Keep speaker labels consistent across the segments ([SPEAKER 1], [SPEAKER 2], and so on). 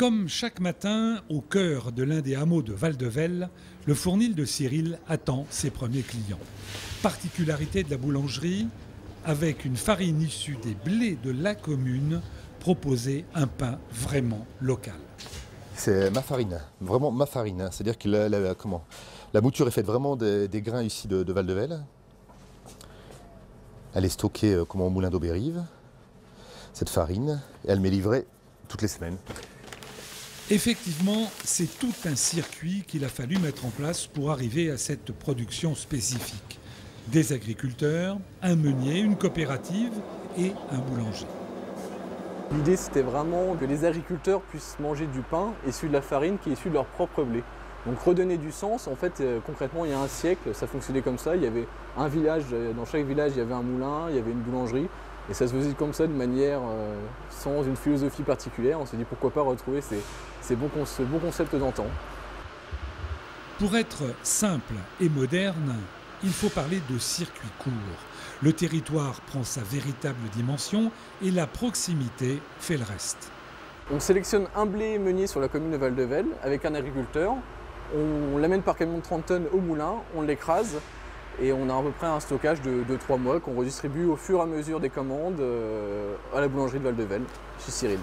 [SPEAKER 1] Comme chaque matin, au cœur de l'un des hameaux de Val-de-Velle, le fournil de Cyril attend ses premiers clients. Particularité de la boulangerie, avec une farine issue des blés de la commune, proposer un pain vraiment local.
[SPEAKER 2] C'est ma farine, vraiment ma farine. C'est-à-dire que la mouture est faite vraiment des grains ici de Val-de-Velle. Elle est stockée comme au moulin d'Aubérive, cette farine, et elle m'est livrée toutes les semaines.
[SPEAKER 1] Effectivement, c'est tout un circuit qu'il a fallu mettre en place pour arriver à cette production spécifique. Des agriculteurs, un meunier, une coopérative et un boulanger.
[SPEAKER 3] L'idée, c'était vraiment que les agriculteurs puissent manger du pain issu de la farine qui est issue de leur propre blé. Donc redonner du sens, en fait, concrètement, il y a un siècle, ça fonctionnait comme ça. Il y avait un village, dans chaque village, il y avait un moulin, il y avait une boulangerie. Et ça se faisait comme ça, de manière sans une philosophie particulière. On s'est dit pourquoi pas retrouver ce bon concept d'antan.
[SPEAKER 1] Pour être simple et moderne, il faut parler de circuit court. Le territoire prend sa véritable dimension et la proximité fait le reste.
[SPEAKER 3] On sélectionne un blé meunier sur la commune de Val-de-Velle avec un agriculteur. On l'amène par camion de 30 tonnes au moulin, on l'écrase et on a à peu près un stockage de 3 mois qu'on redistribue au fur et à mesure des commandes à la boulangerie de Val-de-Velle, chez Cyril.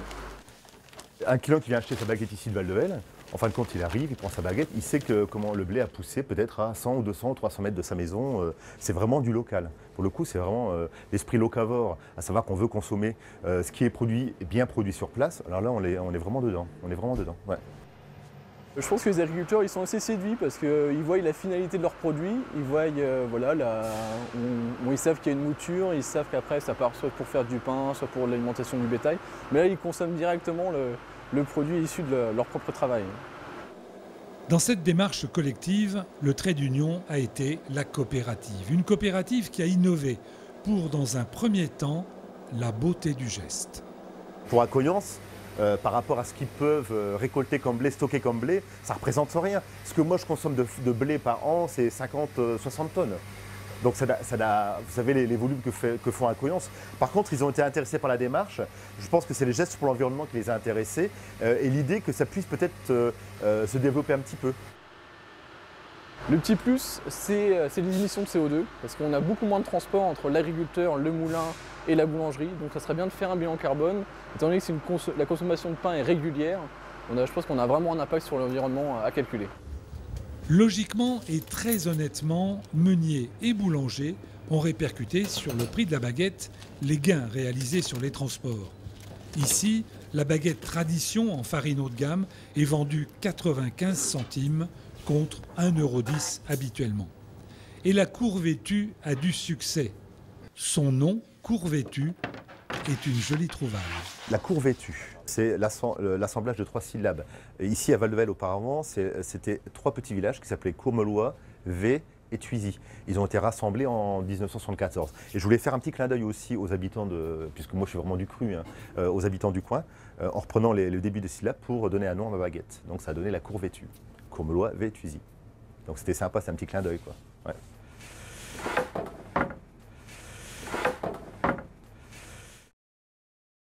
[SPEAKER 2] Un client qui vient acheter sa baguette ici de Val-de-Velle, en fin de compte, il arrive, il prend sa baguette, il sait que comment le blé a poussé peut-être à 100 ou 200 ou 300 mètres de sa maison. C'est vraiment du local. Pour le coup, c'est vraiment l'esprit locavore, à savoir qu'on veut consommer ce qui est produit, bien produit sur place. Alors là, on est vraiment dedans. On est vraiment dedans. Ouais.
[SPEAKER 3] Je pense que les agriculteurs ils sont assez séduits parce qu'ils voient la finalité de leurs produits, ils voient, ils savent qu'il y a une mouture, ils savent qu'après ça part soit pour faire du pain, soit pour l'alimentation du bétail. Mais là, ils consomment directement le produit issu de leur propre travail.
[SPEAKER 1] Dans cette démarche collective, le trait d'union a été la coopérative. Une coopérative qui a innové pour, dans un premier temps, la beauté du geste.
[SPEAKER 2] Pour Accoyance, par rapport à ce qu'ils peuvent récolter comme blé, stocker comme blé, ça ne représente rien. Ce que moi je consomme de blé par an, c'est 50-60 tonnes. Donc vous savez les volumes que font Accoyance. Par contre, ils ont été intéressés par la démarche. Je pense que c'est les gestes pour l'environnement qui les a intéressés et l'idée que ça puisse peut-être se développer un petit peu.
[SPEAKER 3] Le petit plus, c'est les émissions de CO2, parce qu'on a beaucoup moins de transport entre l'agriculteur, le moulin et la boulangerie. Donc ça serait bien de faire un bilan carbone. Étant donné que la consommation de pain est régulière, je pense qu'on a vraiment un impact sur l'environnement à calculer.
[SPEAKER 1] Logiquement et très honnêtement, meuniers et boulangers ont répercuté sur le prix de la baguette les gains réalisés sur les transports. Ici, la baguette tradition en farine haut de gamme est vendue 95 centimes contre 1,10 € habituellement. Et la courvêtue a du succès. Son nom, courvêtue, est une jolie trouvaille.
[SPEAKER 2] La courvêtue, c'est l'assemblage de 3 syllabes. Et ici à Val-de-Velle auparavant, c'était 3 petits villages qui s'appelaient Courmelois, Vey et Thuisy. Ils ont été rassemblés en 1974. Et je voulais faire un petit clin d'œil aussi aux habitants puisque moi je suis vraiment du cru, aux habitants du coin, en reprenant le début des syllabes pour donner un nom à ma baguette. Donc ça a donné la courvêtue. Courmelois, Vey, Thuisy. Donc c'était sympa, c'est un petit clin d'œil, quoi. Ouais.